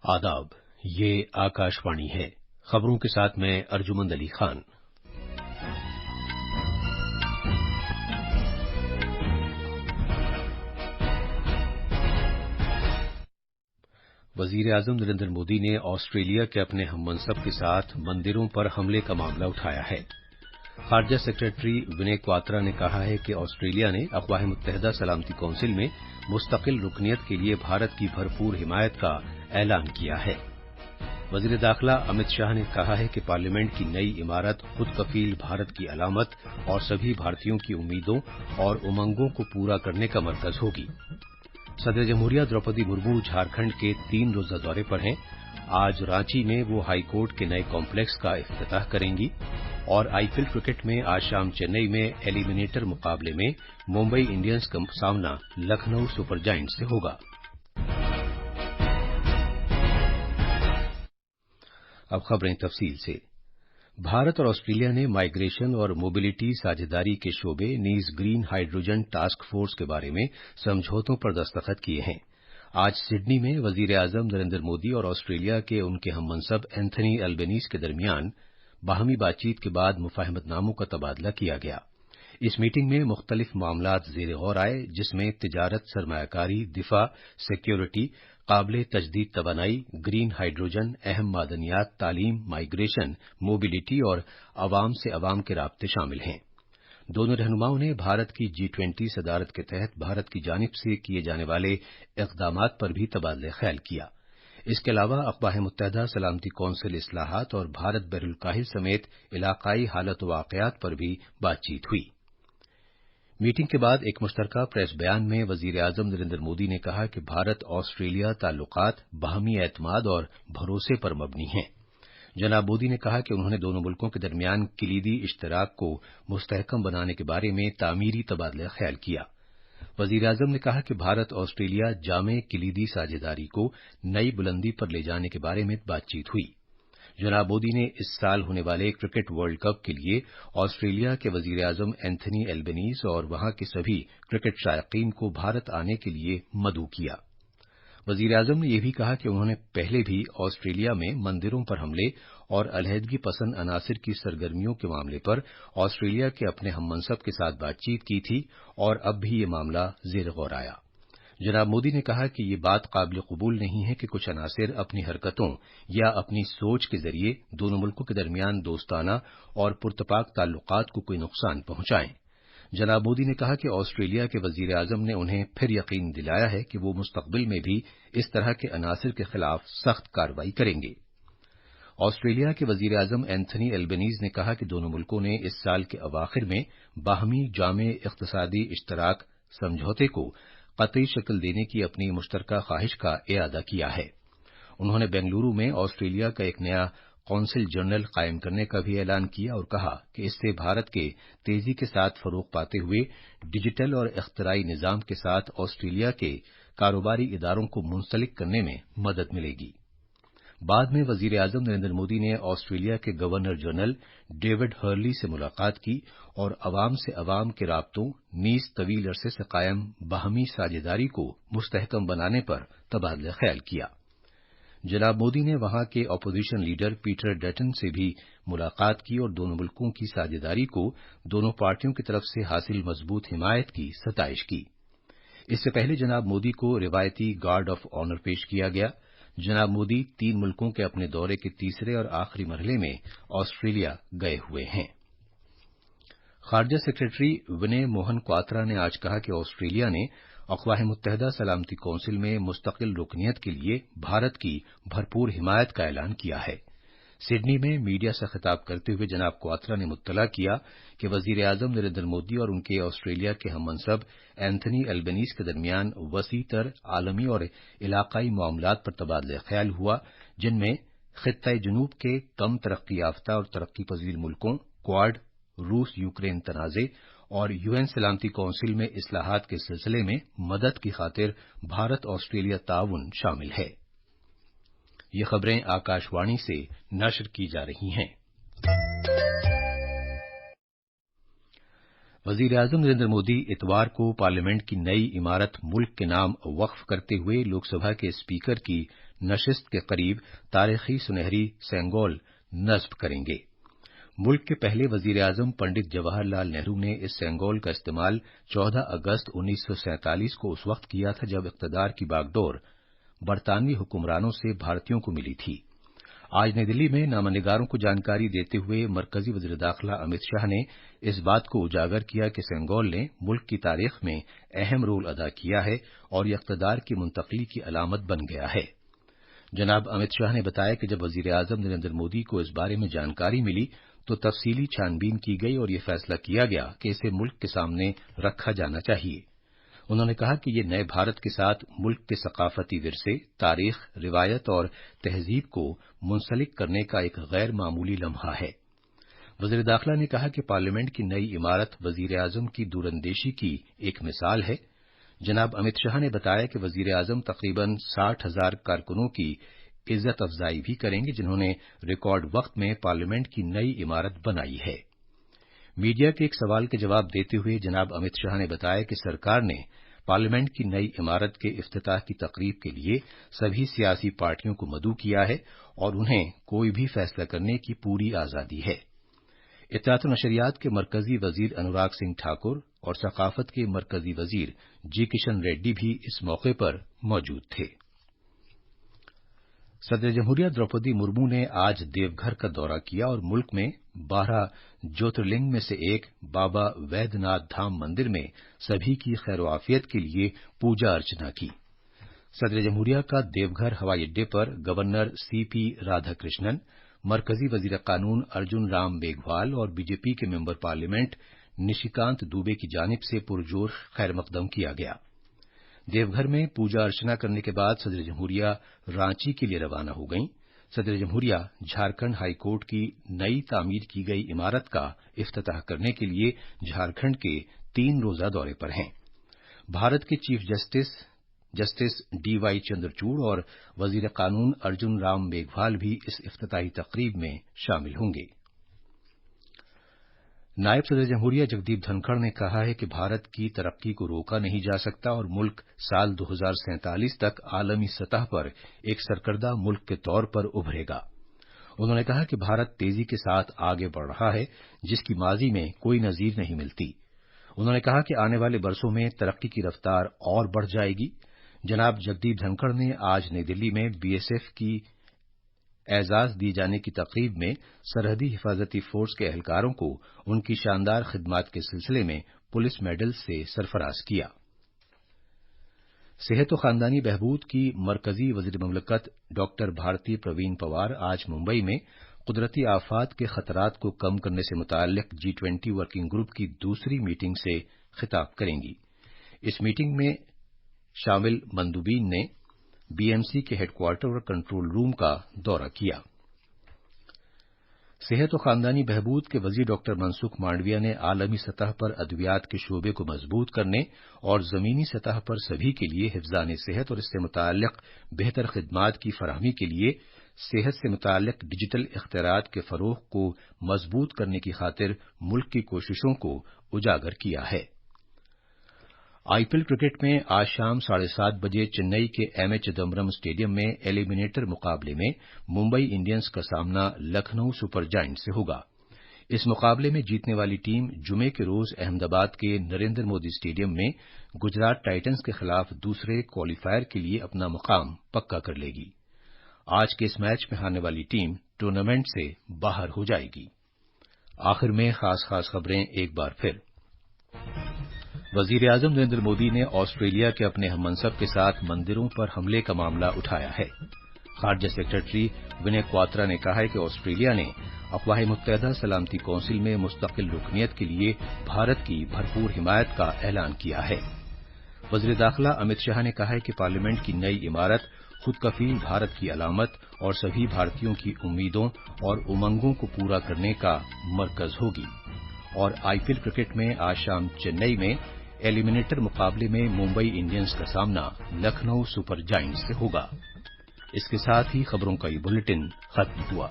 आदाब। ये आकाशवाणी है। खबरों के साथ मैं अर्जुमंद अली खान। वजीर आजम नरेंद्र मोदी ने ऑस्ट्रेलिया के अपने हममनसब के साथ मंदिरों पर हमले का मामला उठाया है। खारजा सेक्रेटरी विनय क्वात्रा ने कहा है कि ऑस्ट्रेलिया ने अक़वाम मुत्तहिदा सलामती कौंसिल में मुस्तकिल रुकनियत के लिए भारत की भरपूर हिमायत का ऐलान किया है। वजीर दाखिला अमित शाह ने कहा है कि पार्लियामेंट की नई इमारत खुद कफील भारत की अलामत और सभी भारतीयों की उम्मीदों और उमंगों को पूरा करने का मरकज होगी। सदर जमहूरिया द्रौपदी मुर्मू झारखंड के 3 रोजा दौरे पर हैं। आज रांची में वो हाईकोर्ट के नए कॉम्प्लेक्स का इफ्तिताह करेंगी और आईपीएल क्रिकेट में आज शाम चेन्नई में एलिमिनेटर मुकाबले में मुंबई इंडियंस का सामना लखनऊ सुपर जायंट्स से होगा। अब खबरें तफसील से। भारत और ऑस्ट्रेलिया ने माइग्रेशन और मोबिलिटी साझेदारी के शोबे नीज ग्रीन हाइड्रोजन टास्क फोर्स के बारे में समझौतों पर दस्तखत किए हैं। आज सिडनी में वजीर आजम नरेंद्र मोदी और ऑस्ट्रेलिया के उनके हममनसब एंथनी अल्बनीज के दरमियान बाहमी बातचीत के बाद मुफाहमतनामों का तबादला किया गया। इस मीटिंग में मुख्तलिफ मामलात ज़ेर गौर आए, जिसमें तिजारत, सरमायाकारी, दिफा, सिक्योरिटी, काबिल तजदीद तवानाई, ग्रीन हाइड्रोजन, अहम मादनियात, तालीम, माइग्रेशन, मोबिलिटी और अवाम से अवाम के राब्ते शामिल हैं। दोनों रहनुमाओं ने भारत की G20 सदारत के तहत भारत की जानिब से किए जाने वाले इक़दामात पर भी तबादला ख्याल किया। इसके अलावा अक़वाम मुत्तहिदा सलामती कौंसिल इस्लाहात और भारत बहरुल-काहिल समेत इलाकाई हालत वाक़यात पर भी बातचीत हुई। मीटिंग के बाद एक मुश्तरका प्रेस बयान में वजीर आजम नरेंद्र मोदी ने कहा कि भारत ऑस्ट्रेलिया ताल्लुकात बाहमी एतमाद और भरोसे पर मबनी हैं। जनाब मोदी ने कहा कि उन्होंने दोनों मुल्कों के दरमियान कलीदी इश्तराक को मुस्तहकम बनाने के बारे में तामीरी तबादला ख्याल किया। वजीर आजम ने कहा कि भारत ऑस्ट्रेलिया जामे कलीदी साझेदारी को नई बुलंदी पर ले जाने के बारे में बातचीत हुई। जनाब मोदी ने इस साल होने वाले क्रिकेट वर्ल्ड कप के लिए ऑस्ट्रेलिया के वजीर आजम एंथनी एल्बनीज और वहां के सभी क्रिकेट शायकीन को भारत आने के लिए मदऊ किया। वजीर आजम ने यह भी कहा कि उन्होंने पहले भी ऑस्ट्रेलिया में मंदिरों पर हमले और अलहदगी पसंद अनासिर की सरगर्मियों के मामले पर ऑस्ट्रेलिया के अपने हममनसब के साथ बातचीत की थी और अब भी ये मामला ज़ेर गौर आया। जनाब मोदी ने कहा कि ये बात काबिल कबूल नहीं है कि कुछ अनासिर अपनी हरकतों या अपनी सोच के जरिए दोनों मुल्कों के दरमियान दोस्ताना और पुरतपाक ताल्लुकात को कोई नुकसान पहुंचाएं। जनाब मोदी ने कहा कि ऑस्ट्रेलिया के वजीर आजम ने उन्हें फिर यकीन दिलाया है कि वो मुस्तकबिल में भी इस तरह के अनासिर के खिलाफ सख्त कार्रवाई करेंगे। ऑस्ट्रेलिया के वजीर आजम एंथनी एल्बनीज ने कहा कि दोनों मुल्कों ने इस साल के अवाखिर में बाहमी जामे इख्तिसादी इश्तराक समझौते को कतई शक्ल देने की अपनी मुश्तरका ख्वाहिश का इरादा किया है। उन्होंने बेंगलुरु में ऑस्ट्रेलिया का एक नया कौंसिल जनरल कायम करने का भी ऐलान किया और कहा कि इससे भारत के तेजी के साथ फरोग पाते हुए डिजिटल और इख्तराई निजाम के साथ ऑस्ट्रेलिया के कारोबारी इदारों को मुंसलिक करने में मदद मिलेगी। बाद में वजीर आजम नरेंद्र मोदी ने ऑस्ट्रेलिया के गवर्नर जनरल डेविड हर्ली से मुलाकात की और अवाम से अवाम के राब्तों नीज तवील अरसे से कायम बाहमी साझेदारी को मुस्तहकम बनाने पर तबादला ख्याल किया। जनाब मोदी ने वहां के अपोजिशन लीडर पीटर डटन से भी मुलाकात की और दोनों मुल्कों की साझेदारी को दोनों पार्टियों की तरफ से हासिल मजबूत हिमायत की सताइश की। इससे पहले जनाब मोदी को रिवायती गार्ड ऑफ ऑनर पेश किया गया। जनाब मोदी 3 मुल्कों के अपने दौरे के तीसरे और आखिरी मरहले में ऑस्ट्रेलिया गए हुए हैं। खारजा सेक्रेटरी विनय मोहन क्वात्रा ने आज कहा कि ऑस्ट्रेलिया ने अक़वाम मुत्तहिदा सलामती कौंसिल में मुस्तकिल रुकनियत के लिए भारत की भरपूर हिमायत का ऐलान किया है। सिडनी में मीडिया से खिताब करते हुए जनाब क्वात्रा ने मुत्तला किया कि वजीर आजम नरेंद्र मोदी और उनके ऑस्ट्रेलिया के हममनसब एंथनी एल्बनीज के दरमियान वसी तर आलमी और इलाकाई मामलात पर तबादला ख्याल हुआ, जिनमें खित्ता जनूब के कम तरक्की याफ्ता और तरक्की पजीर मुल्कों, क्वाड, रूस यूक्रेन तनाज़े और यूएन सलामती कौंसिल में इस्लाहात के सिलसिले में मदद की खातिर भारत ऑस्ट्रेलिया ताउन शामिल है। ये खबरें आकाशवाणी से नशर की जा रही हैं। वजीर आजम नरेंद्र मोदी इतवार को पार्लियामेंट की नई इमारत मुल्क के नाम वक्फ करते हुए लोकसभा के स्पीकर की नशिस्त के करीब तारीखी सुनहरी सेंगोल नस्ब करेंगे। मुल्क के पहले वजीर-ए-आजम पंडित जवाहरलाल नेहरू ने इस सेंगोल का इस्तेमाल 14 अगस्त 1947 को उस वक्त किया था जब इक़्तिदार की बागडोर बरतानवी हुक्मरानों से भारतीयों को मिली थी। आज नई दिल्ली में नामनिगारों को जानकारी देते हुए मरकजी वजीर दाखिला अमित शाह ने इस बात को उजागर किया कि सेंगोल ने मुल्क की तारीख में अहम रोल अदा किया है और ये इक़्तिदार की मुंतकली की अलामत बन गया है। जनाब अमित शाह ने बताया कि जब वजीर-ए-आजम नरेंद्र मोदी को इस बारे में जानकारी मिली तो तफसीली छानबीन की गई और ये फैसला किया गया कि इसे मुल्क के सामने रखा जाना चाहिए। उन्होंने कहा कि ये नए भारत के साथ मुल्क के सकाफती विरसे, तारीख, रिवायत और तहजीब को मुंसलिक करने का एक गैर मामूली लम्हा है। वजीर दाखिला ने कहा कि पार्लियामेंट की नई इमारत वजीर-ए-आजम की दूरंदेशी की एक मिसाल है। जनाब अमित शाह ने बताया कि वजीर-ए-आजम तकरीबन 60,000 कारकुनों की इज्जत अफजाई भी करेंगे जिन्होंने रिकॉर्ड वक्त में पार्लियामेंट की नई इमारत बनाई है। मीडिया के एक सवाल के जवाब देते हुए जनाब अमित शाह ने बताया कि सरकार ने पार्लियामेंट की नई इमारत के इफ्तिताह की तकरीब के लिए सभी सियासी पार्टियों को मदऊ किया है और उन्हें कोई भी फैसला करने की पूरी आजादी है। इत्तलात और नशरियात के मरकजी वजीर अनुराग सिंह ठाकुर और सकाफत के मरकजी वजीर जी किशन रेड्डी भी इस मौके पर मौजूद थे। सदर जमहूरिया द्रौपदी मुर्मू ने आज देवघर का दौरा किया और मुल्क में 12 ज्योतिर्लिंग में से एक बाबा वैद्यनाथ धाम मंदिर में सभी की खैर-ओ-आफियत के लिए पूजा अर्चना की। सदर जमहूरिया का देवघर हवाई अड्डे पर गवर्नर सीपी राधाकृष्णन, मरकजी वजीर कानून अर्जुन राम मेघवाल और बीजेपी के मेंबर पार्लियामेंट निशिकांत दुबे की जानिब से पुरजोर खैर मकदम किया गया। देवघर में पूजा अर्चना करने के बाद सदर जमहूरिया रांची के लिए रवाना हो गईं। सदर जमहूरिया झारखंड हाई कोर्ट की नई तामीर की गई इमारत का इफ्तिताह करने के लिए झारखंड के 3 रोजा दौरे पर हैं। भारत के चीफ जस्टिस डीवाई चंद्रचूड़ और वजीर कानून अर्जुन राम मेघवाल भी इस इफ्तिताही तकरीब में शामिल होंगे। नायब सदर जमहूरिया जगदीप धनखड़ ने कहा है कि भारत की तरक्की को रोका नहीं जा सकता और मुल्क साल 2047 तक आलमी सतह पर एक सरकर्दा मुल्क के तौर पर उभरेगा। उन्होंने कहा कि भारत तेजी के साथ आगे बढ़ रहा है जिसकी माजी में कोई नजीर नहीं मिलती। उन्होंने कहा कि आने वाले बरसों में तरक्की की रफ्तार और बढ़ जाएगी। जनाब जगदीप धनखड़ ने आज नई दिल्ली में बीएसएफ की एजाज दिए जाने की तकरीब में सरहदी हिफाजती फोर्स के एहलकारों को उनकी शानदार खिदमात के सिलसिले में पुलिस मेडल से सरफराज किया। सेहत और खानदानी बहबूद की मरकजी वजीर ममलकत डॉक्टर भारती प्रवीण पवार आज मुंबई में कुदरती आफात के खतरात को कम करने से मुताल्लिक G20 वर्किंग ग्रुप की दूसरी मीटिंग से खिताब करेंगी। इस मीटिंग में शामिल मंदुबीन ने बीएमसी के हेडक्वार्टर और कंट्रोल रूम का दौरा किया। सेहत और खानदानी बहबूद के वजीर डॉक्टर मनसुख मांडविया ने आलमी सतह पर अद्वियात के शोबे को मजबूत करने और जमीनी सतह पर सभी के लिए हिफ्जान सेहत और इससे मुताल्लिक बेहतर खिदमात की फराहमी के लिए सेहत से मुताल्लिक डिजिटल इख्तियारात के फरोग को मजबूत करने की खातिर मुल्क की कोशिशों को उजागर किया है। आईपीएल क्रिकेट में आज शाम 7:30 बजे चेन्नई के एमए चिदम्बरम स्टेडियम में एलिमिनेटर मुकाबले में मुंबई इंडियंस का सामना लखनऊ सुपर जायंट्स से होगा। इस मुकाबले में जीतने वाली टीम जुमे के रोज अहमदाबाद के नरेंद्र मोदी स्टेडियम में गुजरात टाइटंस के खिलाफ दूसरे क्वालीफायर के लिए अपना मुकाम पक्का कर लेगी। आज के इस मैच में हारने वाली टीम टूर्नामेंट से बाहर हो जाएगी। आखिर में खास खबरें एक बार फिर। वजीर-ए-आजम नरेंद्र मोदी ने ऑस्ट्रेलिया के अपने हममनसब के साथ मंदिरों पर हमले का मामला उठाया है। खारजा सेक्रेटरी विनय क्वात्रा ने कहा है कि ऑस्ट्रेलिया ने अक़वाम मुत्तहिदा सलामती कौंसिल में मुस्तकिल रुकनियत के लिए भारत की भरपूर हिमायत का ऐलान किया है। वज़ीर दाखिला अमित शाह ने कहा है कि पार्लियामेंट की नई इमारत खुद कफील भारत की अलामत और सभी भारतीयों की उम्मीदों और उमंगों को पूरा करने का मरकज होगी। और आईपीएल क्रिकेट में आज शाम चेन्नई में एलिमिनेटर मुकाबले में मुंबई इंडियंस का सामना लखनऊ सुपर जायंट्स से होगा। इसके साथ ही खबरों का ये बुलेटिन खत्म हुआ।